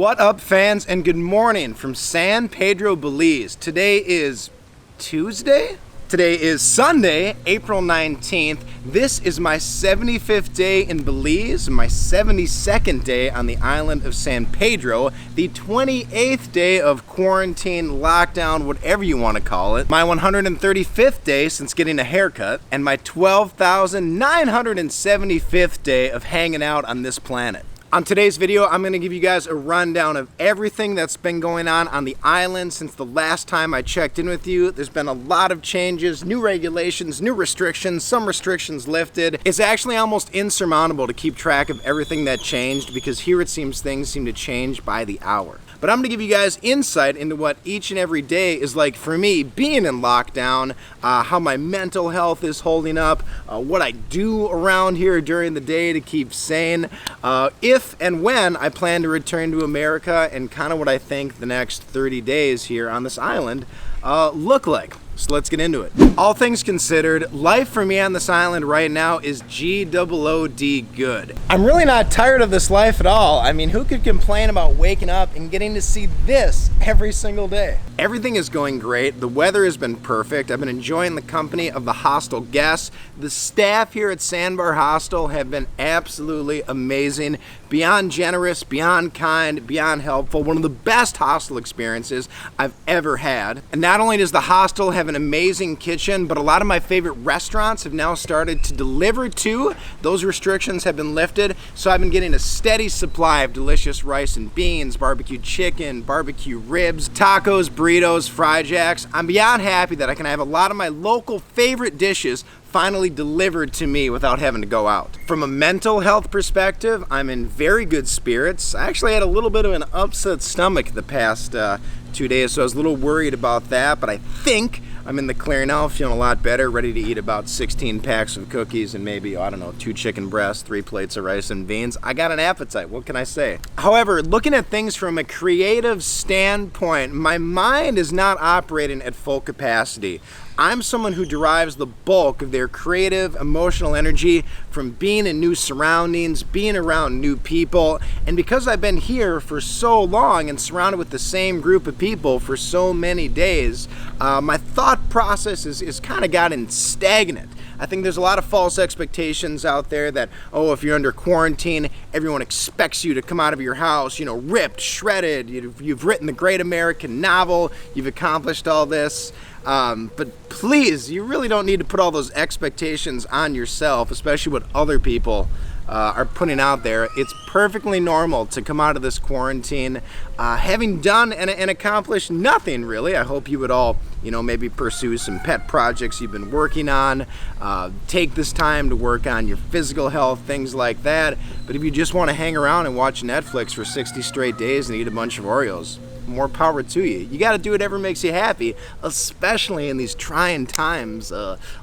What up, fans, and good morning from San Pedro, Belize. Today is Tuesday? Today is Sunday, April 19th. This is my 75th day in Belize, my 72nd day on the island of San Pedro, the 28th day of quarantine, lockdown, whatever you want to call it, my 135th day since getting a haircut, and my 12,975th day of hanging out on this planet. On today's video, I'm going to give you guys a rundown of everything that's been going on the island since the last time I checked in with you. There's been a lot of changes, new regulations, new restrictions, some restrictions lifted. It's actually almost insurmountable to keep track of everything that changed because here it seems things seem to change by the hour. But I'm going to give you guys insight into what each and every day is like for me being in lockdown, how my mental health is holding up, what I do around here during the day to keep sane, if and when I plan to return to America, and kind of what I think the next 30 days here on this island look like. So let's get into it. All things considered, life for me on this island right now is G-O-O-D good. I'm really not tired of this life at all. I mean, who could complain about waking up and getting to see this every single day? Everything is going great. The weather has been perfect. I've been enjoying the company of the hostel guests. The staff here at Sandbar Hostel have been absolutely amazing. Beyond generous, beyond kind, beyond helpful. One of the best hostel experiences I've ever had. And not only does the hostel have an amazing kitchen, but a lot of my favorite restaurants have now started to deliver too. Those restrictions have been lifted, so I've been getting a steady supply of delicious rice and beans, barbecue chicken, barbecue ribs, tacos, burritos, fried jacks. I'm beyond happy that I can have a lot of my local favorite dishes finally delivered to me without having to go out. From a mental health perspective, I'm in very good spirits. I actually had a little bit of an upset stomach the past 2 days, so I was a little worried about that, but I think I'm in the clear now, feeling a lot better, ready to eat about 16 packs of cookies and maybe, I don't know, 2 chicken breasts, 3 plates of rice and beans. I got an appetite, what can I say? However, looking at things from a creative standpoint, my mind is not operating at full capacity. I'm someone who derives the bulk of their creative, emotional energy from being in new surroundings, being around new people, and because I've been here for so long and surrounded with the same group of people for so many days, my thought process is kind of gotten stagnant. I think there's a lot of false expectations out there that, oh, if you're under quarantine, everyone expects you to come out of your house, you know, ripped, shredded, you've written the great American novel, you've accomplished all this. But please, you really don't need to put all those expectations on yourself, especially what other people are putting out there. It's perfectly normal to come out of this quarantine having done and accomplished nothing really. I hope you would all, you know, maybe pursue some pet projects you've been working on, take this time to work on your physical health, things like that. But if you just want to hang around and watch Netflix for 60 straight days and eat a bunch of Oreos, more power to you. You got to do whatever makes you happy, especially in these trying times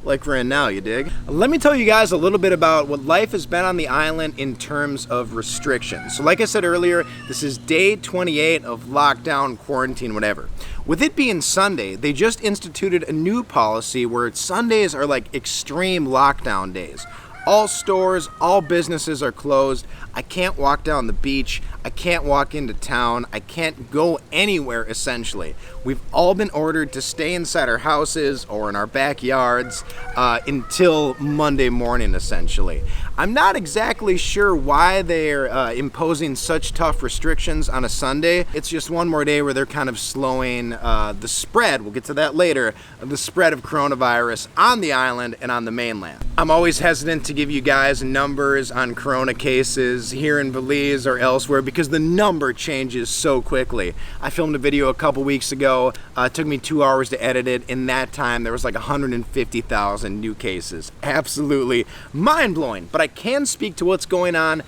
like we're in now, you dig? Let me tell you guys a little bit about what life has been on the island in terms of restrictions. So like I said earlier, this is day 28 of lockdown, quarantine, whatever. With it being Sunday, they just instituted a new policy where Sundays are like extreme lockdown days. All stores, all businesses are closed. I can't walk down the beach. I can't walk into town. I can't go anywhere, essentially. We've all been ordered to stay inside our houses or in our backyards until Monday morning, essentially. I'm not exactly sure why they're imposing such tough restrictions on a Sunday. It's just one more day where they're kind of slowing the spread, we'll get to that later, the spread of coronavirus on the island and on the mainland. I'm always hesitant to give you guys numbers on corona cases here in Belize or elsewhere because the number changes so quickly. I filmed a video a couple weeks ago. It took me 2 hours to edit it. In that time, there was like 150,000 new cases. Absolutely mind-blowing. But I can speak to what's going on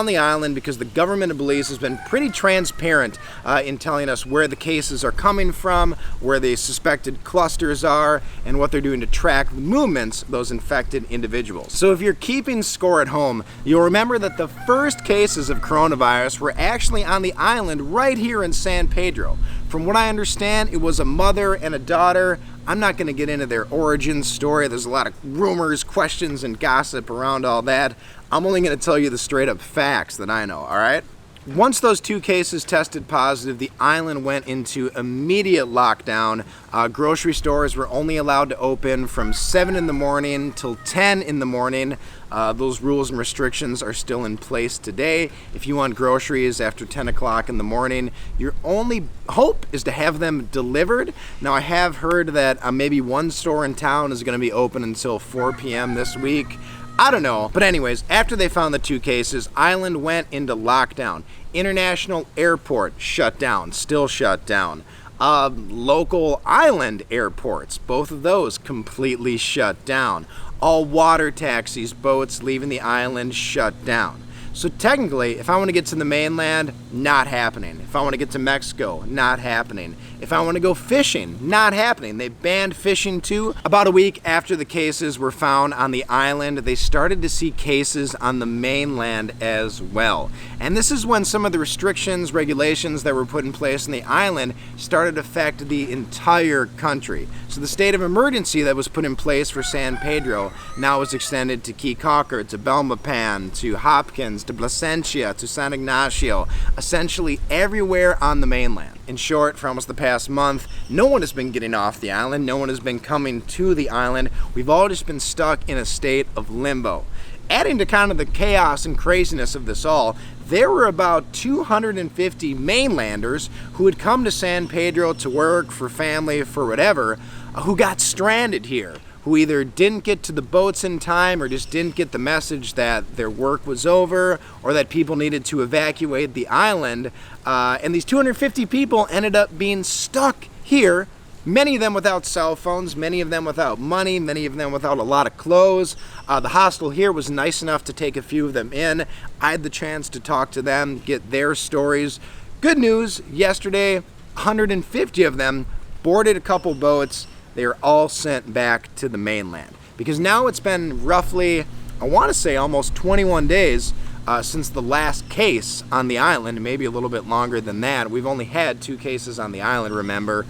the island because the government of Belize has been pretty transparent in telling us where the cases are coming from, where the suspected clusters are, and what they're doing to track the movements of those infected individuals. So if you're keeping score at home, you'll remember that the first cases of coronavirus were actually on the island right here in San Pedro. From what I understand, it was a mother and a daughter. I'm not going to get into their origin story. There's a lot of rumors, questions, and gossip around all that. I'm only going to tell you the straight up facts that I know, all right? Once those 2 cases tested positive, the island went into immediate lockdown. Grocery stores were only allowed to open from 7 in the morning till 10 in the morning. Those rules and restrictions are still in place today. If you want groceries after 10 o'clock in the morning, your only hope is to have them delivered. Now, I have heard that maybe one store in town is going to be open until 4 p.m. this week. I don't know. But anyways, after they found the 2 cases, island went into lockdown. International airport shut down, still shut down. Local island airports, both of those completely shut down. All water taxis, boats leaving the island shut down. So technically, if I want to get to the mainland, not happening. If I want to get to Mexico, not happening. If I want to go fishing, not happening. They banned fishing too. About a week after the cases were found on the island, they started to see cases on the mainland as well. And this is when some of the restrictions, regulations that were put in place on the island started to affect the entire country. So the state of emergency that was put in place for San Pedro now is extended to Key Cocker, to Belmopan, to Hopkins, to Placentia, to San Ignacio, essentially everywhere on the mainland. In short, for almost the past month, no one has been getting off the island, no one has been coming to the island. We've all just been stuck in a state of limbo. Adding to kind of the chaos and craziness of this all, there were about 250 mainlanders who had come to San Pedro to work, for family, for whatever, who got stranded here, who either didn't get to the boats in time or just didn't get the message that their work was over or that people needed to evacuate the island. And these 250 people ended up being stuck here, many of them without cell phones, many of them without money, many of them without a lot of clothes. The hostel here was nice enough to take a few of them in. I had the chance to talk to them, get their stories. Good news, yesterday, 150 of them boarded a couple boats. They are all sent back to the mainland. Because now it's been roughly, I want to say almost 21 days since the last case on the island, maybe a little bit longer than that. We've only had 2 cases on the island, remember.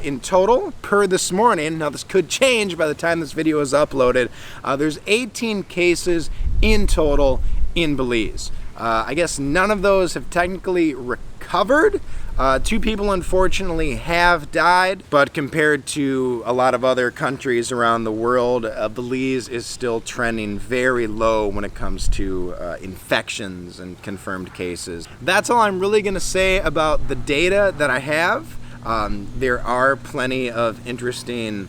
In total, per this morning, now this could change by the time this video is uploaded, there's 18 cases in total in Belize. I guess none of those have technically recovered. 2 people unfortunately have died, but compared to a lot of other countries around the world, Belize is still trending very low when it comes to infections and confirmed cases. That's all I'm really gonna say about the data that I have. There are plenty of interesting,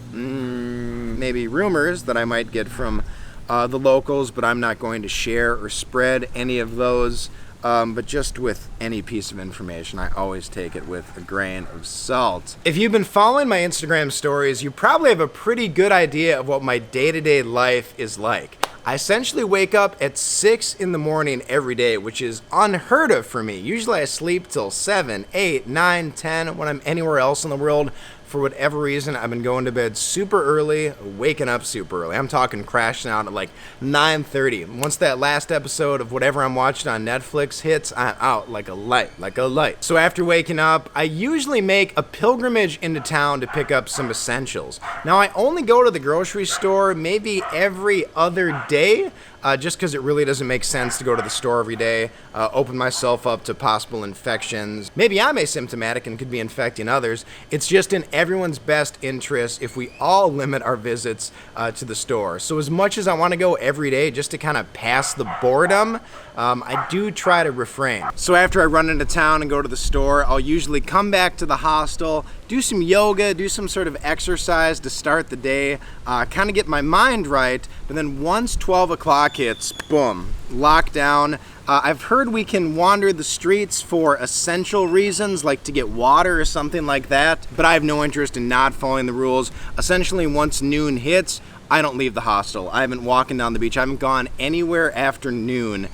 maybe rumors that I might get from the locals, but I'm not going to share or spread any of those. But just with any piece of information, I always take it with a grain of salt. If you've been following my Instagram stories, you probably have a pretty good idea of what my day-to-day life is like. I essentially wake up at 6 in the morning every day, which is unheard of for me. Usually I sleep till 7, 8, 9, 10 when I'm anywhere else in the world. For whatever reason, I've been going to bed super early, waking up super early. I'm talking crashing out at like 9:30. Once that last episode of whatever I'm watching on Netflix hits, I'm out like a light. So after waking up, I usually make a pilgrimage into town to pick up some essentials. Now, I only go to the grocery store maybe every other day, just because it really doesn't make sense to go to the store every day, open myself up to possible infections. Maybe I'm asymptomatic and could be infecting others. It's just in everyone's best interest if we all limit our visits to the store. So as much as I want to go every day just to kind of pass the boredom, I do try to refrain. So after I run into town and go to the store, I'll usually come back to the hostel, do some yoga, do some sort of exercise to start the day, kind of get my mind right, but then once 12 o'clock hits, boom, lockdown. I've heard we can wander the streets for essential reasons, like to get water or something like that, but I have no interest in not following the rules. Essentially, once noon hits, I don't leave the hostel. I haven't walked down the beach. I haven't gone anywhere after noon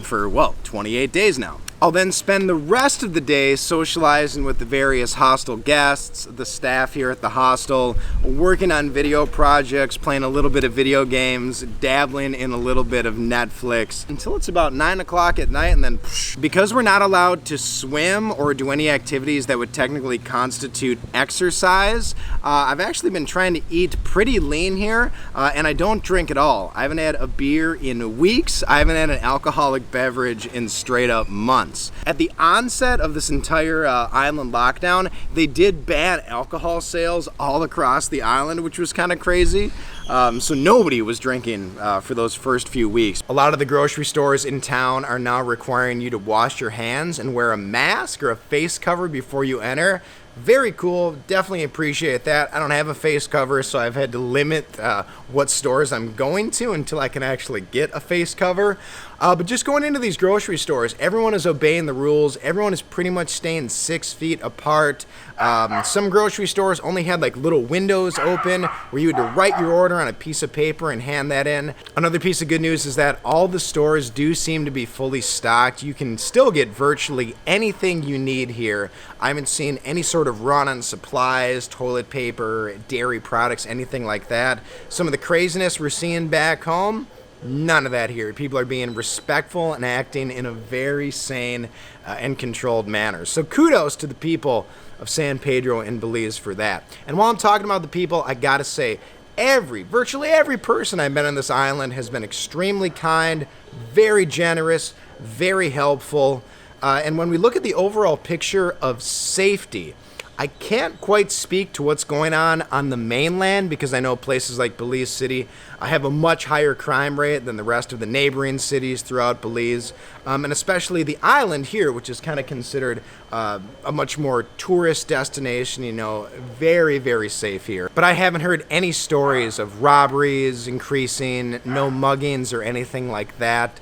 for, well, 28 days now. I'll then spend the rest of the day socializing with the various hostel guests, the staff here at the hostel, working on video projects, playing a little bit of video games, dabbling in a little bit of Netflix, until it's about 9 o'clock at night, and then because we're not allowed to swim or do any activities that would technically constitute exercise, I've actually been trying to eat pretty lean here, and I don't drink at all. I haven't had a beer in weeks. I haven't had an alcoholic beverage in straight up months. months. At the onset of this entire island lockdown, they did ban alcohol sales all across the island, which was kind of crazy. So nobody was drinking for those first few weeks. A lot of the grocery stores in town are now requiring you to wash your hands and wear a mask or a face cover before you enter. Very cool, definitely appreciate that. I don't have a face cover, so I've had to limit what stores I'm going to until I can actually get a face cover. But just going into these grocery stores, everyone is obeying the rules. Everyone is pretty much staying 6 feet apart. Some grocery stores only had like little windows open where you had to write your order on a piece of paper and hand that in. Another piece of good news is that all the stores do seem to be fully stocked. You can still get virtually anything you need here. I haven't seen any sort of run on supplies, toilet paper, dairy products, anything like that. Some of the craziness we're seeing back home, none of that here. People are being respectful and acting in a very sane and controlled manner. So kudos to the people of San Pedro and Belize for that. And while I'm talking about the people, I gotta say, virtually every person I've met on this island has been extremely kind, very generous, very helpful. And when we look at the overall picture of safety, I can't quite speak to what's going on the mainland because I know places like Belize City have a much higher crime rate than the rest of the neighboring cities throughout Belize, and especially the island here, which is kind of considered a much more tourist destination, you know, very, very safe here. But I haven't heard any stories of robberies increasing, no muggings or anything like that.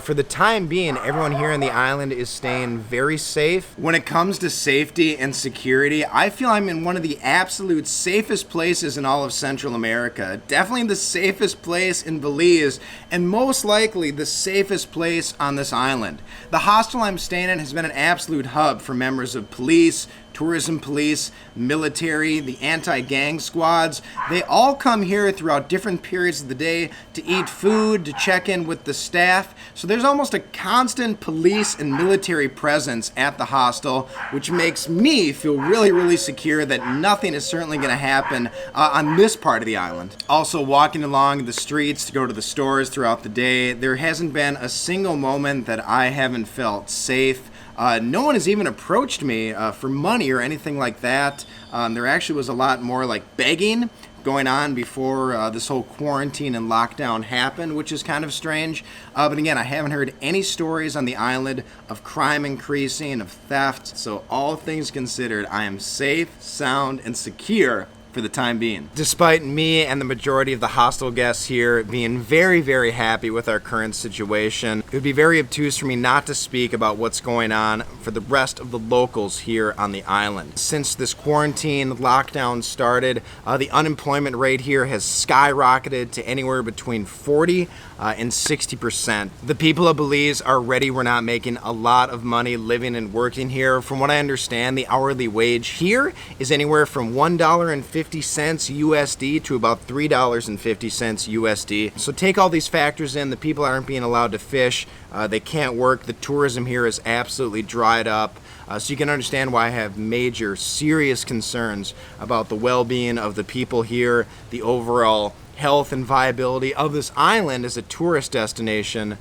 For the time being, everyone here on the island is staying very safe. When it comes to safety and security, I feel I'm in one of the absolute safest places in all of Central America. Definitely the safest place in Belize, and most likely the safest place on this island. The hostel I'm staying in has been an absolute hub for members of police, tourism police, military, the anti-gang squads. They all come here throughout different periods of the day to eat food, to check in with the staff. So there's almost a constant police and military presence at the hostel, which makes me feel really, really secure that nothing is certainly going to happen on this part of the island. Also, walking along the streets to go to the stores throughout the day, there hasn't been a single moment that I haven't felt safe. No one has even approached me for money or anything like that. There actually was a lot more like begging going on before this whole quarantine and lockdown happened, which is kind of strange. But again, I haven't heard any stories on the island of crime increasing, of theft. So all things considered, I am safe, sound, and secure for the time being. Despite me and the majority of the hostel guests here being very, very happy with our current situation, it would be very obtuse for me not to speak about what's going on for the rest of the locals here on the island. Since this quarantine lockdown started, the unemployment rate here has skyrocketed to anywhere between 40 and 60%. The people of Belize are ready. We're not making a lot of money living and working here. From what I understand, the hourly wage here is anywhere from $1.50 USD to about $3.50 USD. So take all these factors in. The people aren't being allowed to fish. They can't work. The tourism here is absolutely dried up. So you can understand why I have major, serious concerns about the well-being of the people here, the overall health and viability of this island as a tourist destination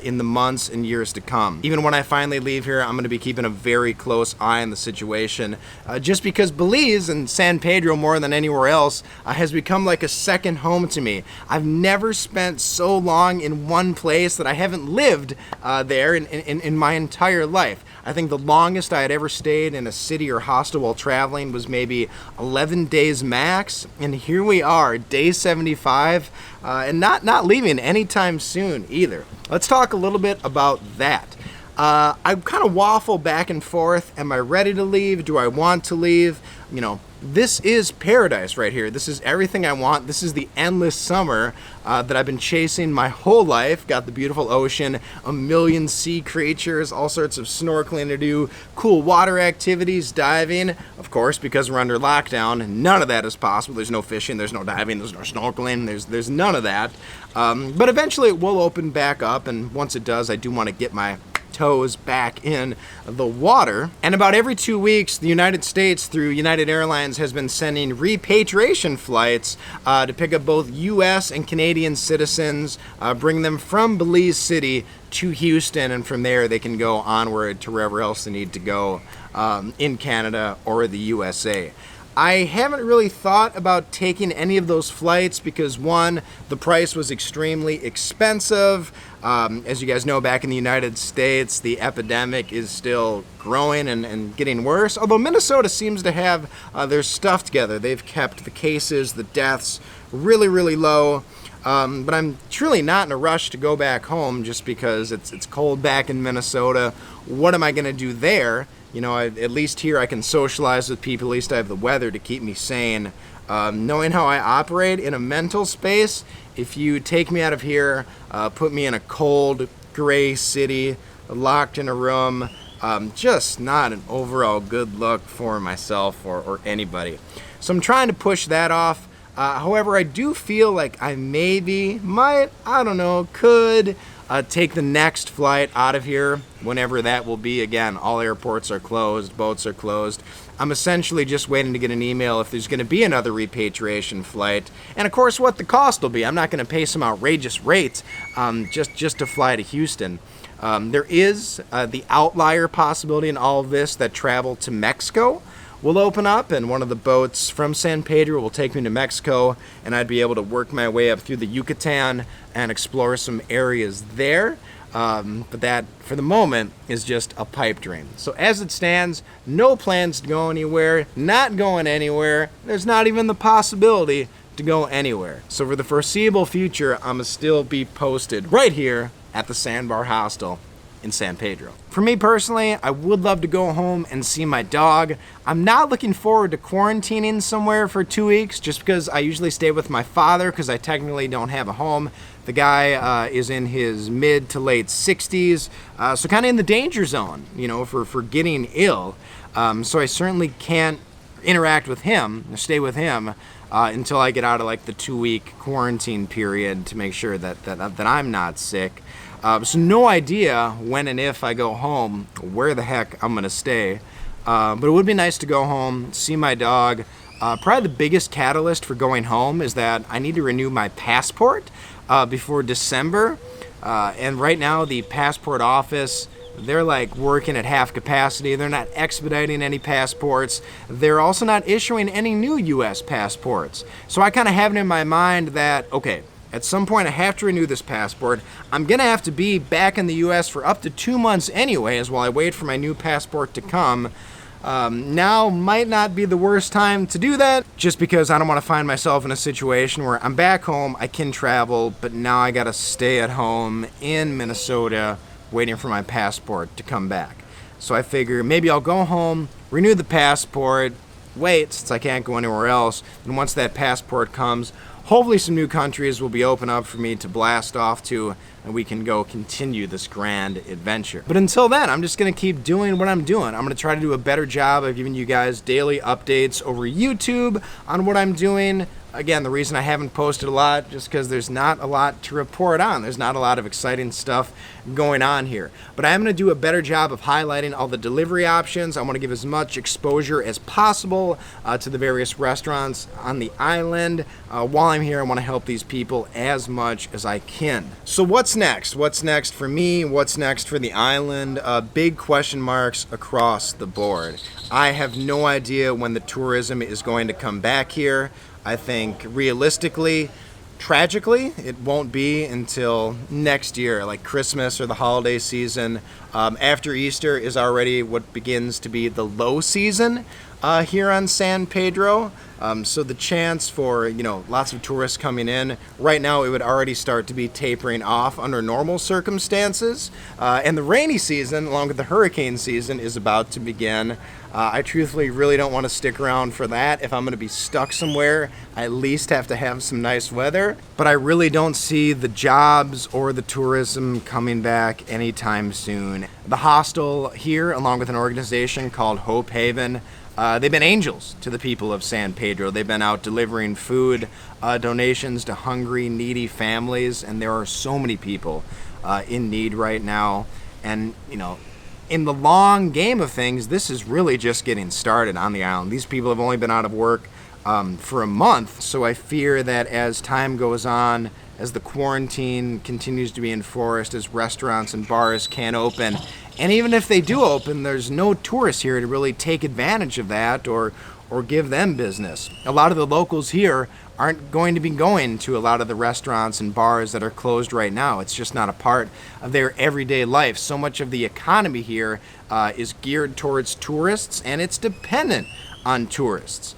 in the months and years to come. Even when I finally leave here, I'm going to be keeping a very close eye on the situation, just because Belize and San Pedro, more than anywhere else, has become like a second home to me. I've never spent so long in one place that I haven't lived there in my entire life. I think the longest I had ever stayed in a city or hostel while traveling was maybe 11 days max, and here we are, day 75, and not leaving anytime soon either. Let's talk a little bit about that. I kind of waffle back and forth. Am I ready to leave? Do I want to leave? You know, this is paradise right here. This is everything I want. This is the endless summer that I've been chasing my whole life. Got the beautiful ocean, a million sea creatures, all sorts of snorkeling to do, cool water activities, diving. Of course, because we're under lockdown, none of that is possible. There's no fishing, there's no diving, there's no snorkeling, there's none of that. But eventually it will open back up, and once it does, I do want to get my toes back in the water. And about every 2 weeks, the United States, through United Airlines, has been sending repatriation flights to pick up both U.S. and Canadian citizens, bring them from Belize City to Houston, and from there they can go onward to wherever else they need to go in Canada or the USA. I haven't really thought about taking any of those flights because, one, the price was extremely expensive. As you guys know, back in the United States, the epidemic is still growing and getting worse, although Minnesota seems to have their stuff together. They've kept the cases, the deaths really, really low. But I'm truly not in a rush to go back home just because it's cold back in Minnesota. What am I going to do there? You know, at least here I can socialize with people. At least I have the weather to keep me sane. Knowing how I operate in a mental space, if you take me out of here, put me in a cold, gray city, locked in a room, just not an overall good look for myself or anybody. So I'm trying to push that off. However, I do feel like I could take the next flight out of here, whenever that will be. Again, all airports are closed, boats are closed. I'm essentially just waiting to get an email if there's going to be another repatriation flight, and of course what the cost will be. I'm not going to pay some outrageous rate just to fly to Houston. There is the outlier possibility in all of this that travel to Mexico will open up, and one of the boats from San Pedro will take me to Mexico, and I'd be able to work my way up through the Yucatan and explore some areas there. But that, for the moment, is just a pipe dream. So as it stands, no plans to go anywhere, not going anywhere. There's not even the possibility to go anywhere. So for the foreseeable future, I'm gonna still be posted right here at the Sandbar Hostel in San Pedro. For me personally, I would love to go home and see my dog. I'm not looking forward to quarantining somewhere for 2 weeks just because I usually stay with my father because I technically don't have a home. The guy is in his mid to late 60s, so kind of in the danger zone, you know, for getting ill. So I certainly can't interact with him, or stay with him, until I get out of like the 2-week quarantine period to make sure that I'm not sick. So no idea when and if I go home where the heck I'm gonna stay, but it would be nice to go home, see my dog. Probably the biggest catalyst for going home is that I need to renew my passport before December, and right now the passport office, they're like working at half capacity. They're not expediting any passports. They're also not issuing any new U.S. passports. So I kind of have it in my mind that, okay, at some point I have to renew this passport. I'm gonna have to be back in the U.S. for up to 2 months anyways while I wait for my new passport to come. Now might not be the worst time to do that, just because I don't want to find myself in a situation where I'm back home, I can travel, but now I gotta stay at home in Minnesota waiting for my passport to come back. So I figure maybe I'll go home, renew the passport, wait since I can't go anywhere else, and once that passport comes, hopefully some new countries will be open up for me to blast off to, and we can go continue this grand adventure. But until then, I'm just gonna keep doing what I'm doing. I'm gonna try to do a better job of giving you guys daily updates over YouTube on what I'm doing. Again, the reason I haven't posted a lot, just because there's not a lot to report on. There's not a lot of exciting stuff going on here. But I am going to do a better job of highlighting all the delivery options. I want to give as much exposure as possible to the various restaurants on the island. While I'm here, I want to help these people as much as I can. So what's next? What's next for me? What's next for the island? Big question marks across the board. I have no idea when the tourism is going to come back here. I think realistically, tragically, it won't be until next year, like Christmas or the holiday season. After Easter is already what begins to be the low season here on San Pedro. So the chance for, lots of tourists coming in, right now it would already start to be tapering off under normal circumstances. And the rainy season, along with the hurricane season, is about to begin. I truthfully really don't want to stick around for that. If I'm going to be stuck somewhere, I at least have to have some nice weather. But I really don't see the jobs or the tourism coming back anytime soon. The hostel here, along with an organization called Hope Haven, they've been angels to the people of San Pedro. They've been out delivering food donations to hungry, needy families, and there are so many people in need right now. And, you know, in the long game of things, this is really just getting started on the island. These people have only been out of work for a month, so I fear that as time goes on, as the quarantine continues to be enforced, as restaurants and bars can't open, and even if they do open, there's no tourists here to really take advantage of that or give them business. A lot of the locals here aren't going to be going to a lot of the restaurants and bars that are closed right now. It's just not a part of their everyday life. So much of the economy here is geared towards tourists, and it's dependent on tourists.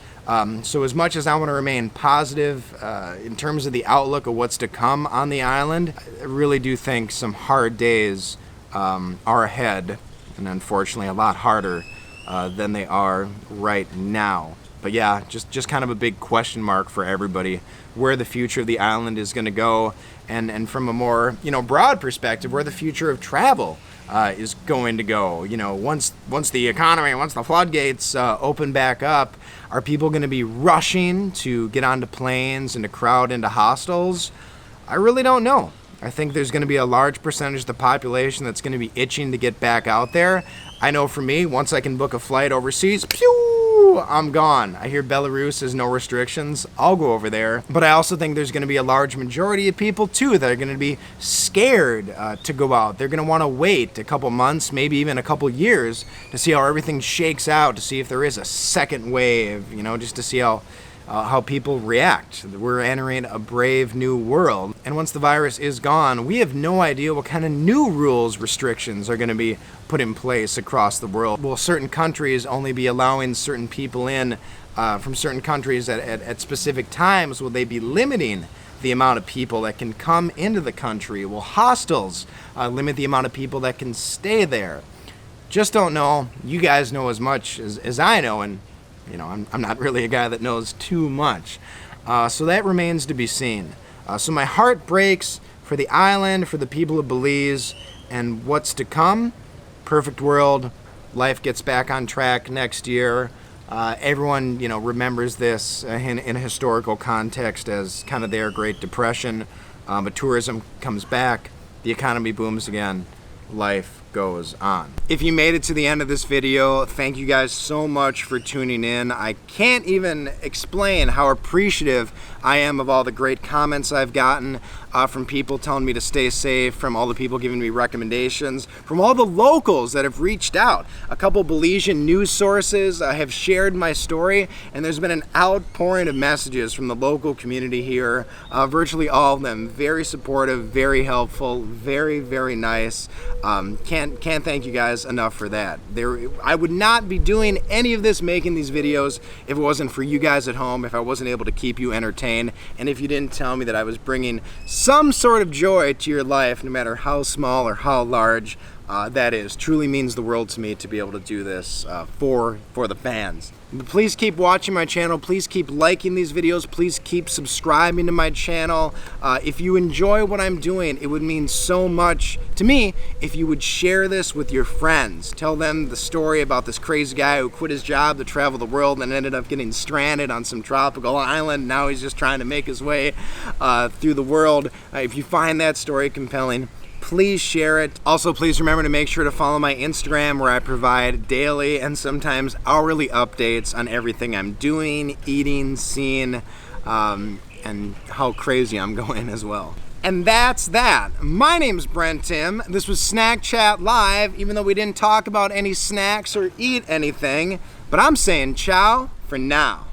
So as much as I want to remain positive in terms of the outlook of what's to come on the island, I really do think some hard days are ahead, and unfortunately a lot harder than they are right now. But yeah, just kind of a big question mark for everybody, where the future of the island is going to go, and from a more, you know, broad perspective, where the future of travel is going to go. You know, once the floodgates open back up, are people going to be rushing to get onto planes and to crowd into hostels? I really don't know. I think there's going to be a large percentage of the population that's going to be itching to get back out there. I know for me, once I can book a flight overseas, pew, I'm gone. I hear Belarus has no restrictions. I'll go over there. But I also think there's going to be a large majority of people, too, that are going to be scared to go out. They're going to want to wait a couple months, maybe even a couple years, to see how everything shakes out, to see if there is a second wave, you know, just to see how people react. We're entering a brave new world. And once the virus is gone, we have no idea what kind of new rules, restrictions are going to be put in place across the world. Will certain countries only be allowing certain people in from certain countries at specific times? Will they be limiting the amount of people that can come into the country? Will hostels limit the amount of people that can stay there? Just don't know. You guys know as much as I know, and you know, I'm not really a guy that knows too much. So that remains to be seen. So my heart breaks for the island, for the people of Belize, and what's to come. Perfect world. Life gets back on track next year. Everyone, you know, remembers this in a historical context as kind of their Great Depression. But tourism comes back. The economy booms again. Life goes on. If you made it to the end of this video, thank you guys so much for tuning in. I can't even explain how appreciative I am of all the great comments I've gotten from people telling me to stay safe, from all the people giving me recommendations, from all the locals that have reached out. A couple Belizean news sources have shared my story, and there's been an outpouring of messages from the local community here. Virtually all of them very supportive, very helpful, very, very nice. Can't thank you guys enough for that. I would not be doing any of this, making these videos, if it wasn't for you guys at home, if I wasn't able to keep you entertained, and if you didn't tell me that I was bringing some sort of joy to your life, no matter how small or how large that is. Truly means the world to me to be able to do this for the fans. Please keep watching my channel. Please keep liking these videos. Please keep subscribing to my channel. If you enjoy what I'm doing, it would mean so much to me if you would share this with your friends. Tell them the story about this crazy guy who quit his job to travel the world and ended up getting stranded on some tropical island. Now he's just trying to make his way through the world. If you find that story compelling, please share it. Also, please remember to make sure to follow my Instagram, where I provide daily and sometimes hourly updates on everything I'm doing, eating, seeing, and how crazy I'm going as well. And that's that. My name's Brent Tim. This was SnackChat Live, even though we didn't talk about any snacks or eat anything. But I'm saying ciao for now.